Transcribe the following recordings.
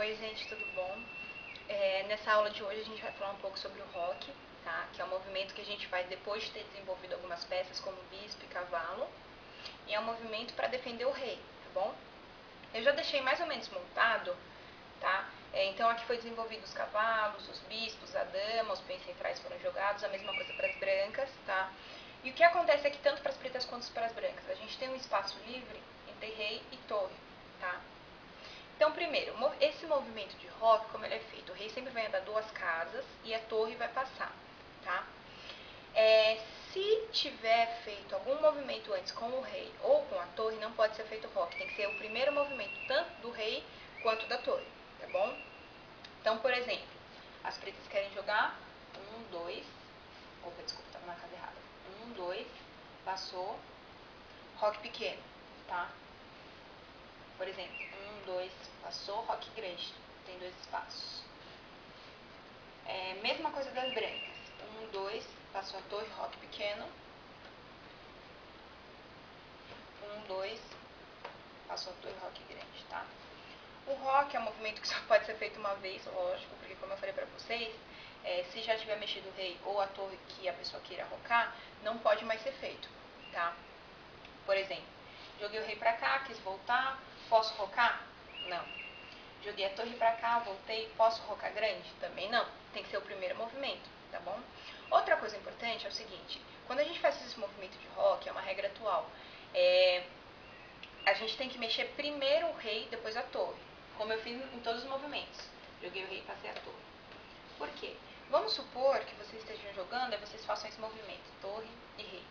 Oi gente, tudo bom? Nessa aula de hoje a gente vai falar um pouco sobre o rock, tá? Que é um movimento que a gente faz depois de ter desenvolvido algumas peças como bispo e cavalo. E é um movimento para defender o rei, tá bom? Eu já deixei mais ou menos montado, tá? Então aqui foi desenvolvido os cavalos, os bispos, a dama, os peões centrais foram jogados, a mesma coisa para as brancas, tá? E o que acontece aqui tanto para as pretas quanto para as brancas? A gente tem um espaço livre entre rei e torre, tá? Então, primeiro, esse movimento de rock, como ele é feito? O rei sempre vai andar duas casas e a torre vai passar, tá? Se tiver feito algum movimento antes com o rei ou com a torre, não pode ser feito rock. Tem que ser o primeiro movimento, tanto do rei quanto da torre, tá bom? Então, por exemplo, as pretas querem jogar 1, 2, opa, desculpa, estava na casa errada. 1, 2, passou, rock pequeno, tá? Por exemplo, 1, 2, passou, rock grande, tem dois espaços. Mesma coisa das brancas. 1, 2, passou a torre, rock pequeno. 1, 2, passou a torre, rock grande, tá? O rock é um movimento que só pode ser feito uma vez, lógico, porque como eu falei pra vocês, se já tiver mexido o rei ou a torre que a pessoa queira rocar, não pode mais ser feito, tá? Por exemplo, joguei o rei pra cá, quis voltar, posso rocar? Não. Joguei a torre pra cá, voltei, posso rocar grande? Também não. Tem que ser o primeiro movimento, tá bom? Outra coisa importante é o seguinte, quando a gente faz esse movimento de rock, é uma regra atual, a gente tem que mexer primeiro o rei, depois a torre, como eu fiz em todos os movimentos. Joguei o rei e passei a torre. Por quê? Vamos supor que vocês estejam jogando e vocês façam esse movimento, torre e rei.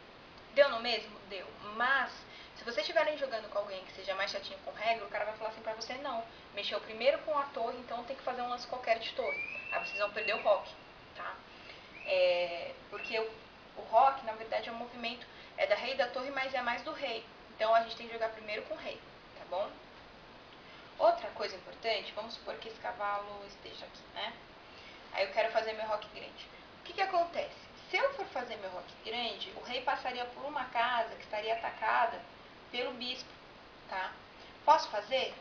Deu no mesmo? Deu. Mas, se vocês estiverem jogando com alguém que seja mais chatinho com regra, o cara vai falar assim pra você, não, mexeu primeiro com a torre, então tem que fazer um lance qualquer de torre. Aí vocês vão perder o rock, tá? Porque o rock, na verdade, é um movimento, é da rei e da torre, mas é mais do rei. Então a gente tem que jogar primeiro com o rei, tá bom? Outra coisa importante, vamos supor que esse cavalo esteja aqui, né? Aí eu quero fazer meu rock grande. O que acontece? Se eu for fazer meu rock grande, o rei passaria por uma casa que estaria atacada pelo bispo, tá? Posso fazer?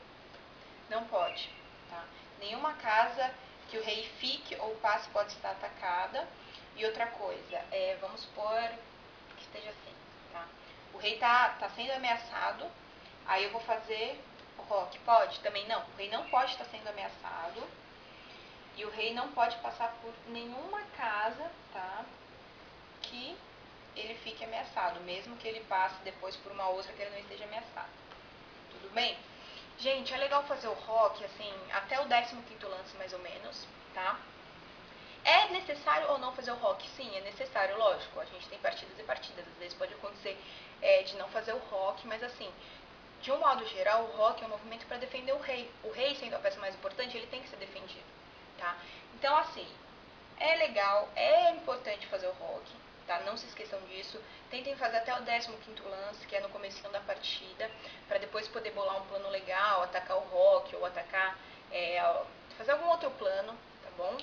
Não pode, tá? Nenhuma casa que o rei fique ou passe pode estar atacada. E outra coisa, vamos supor que esteja assim, tá? O rei tá sendo ameaçado, aí eu vou fazer o rock. Pode? Também não. O rei não pode estar sendo ameaçado. E o rei não pode passar por nenhuma casa, tá? Que ele fique ameaçado, mesmo que ele passe depois por uma outra que ele não esteja ameaçado. Tudo bem? Gente, é legal fazer o rock, assim, até o 15º lance, mais ou menos, tá? É necessário ou não fazer o rock? Sim, é necessário, lógico. A gente tem partidas e partidas. Às vezes pode acontecer de não fazer o rock, mas assim, de um modo geral, o rock é um movimento para defender o rei. O rei, sendo a peça mais importante, ele tem que ser defendido, tá? Então, assim, é legal, é importante fazer o rock, tá? Não se esqueçam disso. Tentem fazer até o 15º lance, que é no comecinho da partida, para depois poder bolar um plano legal, atacar o rock ou atacar, fazer algum outro plano, tá bom?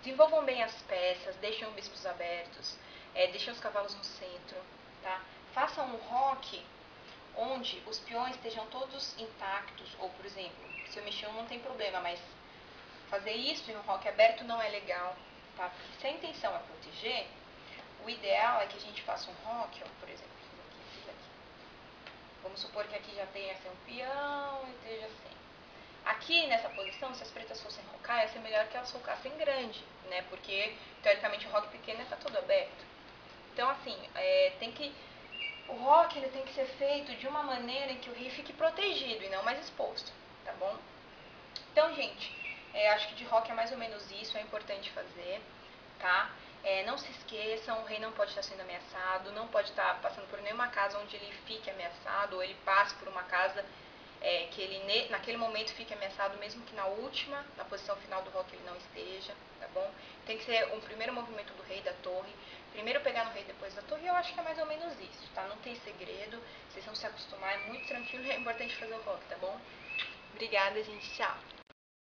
Desenvolvam bem as peças, deixem os bispos abertos, deixem os cavalos no centro, tá? Façam um rock onde os peões estejam todos intactos, ou, por exemplo, se eu mexer um não tem problema, mas fazer isso em um rock aberto não é legal, tá? Porque se a intenção é proteger, o ideal é que a gente faça um rock, ó, por exemplo, fiz aqui. Vamos supor que aqui já tenha assim, um peão e esteja assim. Aqui, nessa posição, se as pretas fossem rocar, ia ser melhor que elas rocassem grande, né? Porque, teoricamente, o rock pequeno está todo aberto. Então, assim, o rock ele tem que ser feito de uma maneira em que o rei fique protegido e não mais exposto, tá bom? Então, gente, acho que de rock é mais ou menos isso, é importante fazer, tá? Não se esqueçam, o rei não pode estar sendo ameaçado, não pode estar passando por nenhuma casa onde ele fique ameaçado, ou ele passe por uma casa que ele naquele momento fique ameaçado, mesmo que na posição final do rock ele não esteja, tá bom? Tem que ser um primeiro movimento do rei, da torre, primeiro pegar no rei, depois da torre, eu acho que é mais ou menos isso, tá? Não tem segredo, vocês vão se acostumar, é muito tranquilo e é importante fazer o rock, tá bom? Obrigada, gente, tchau!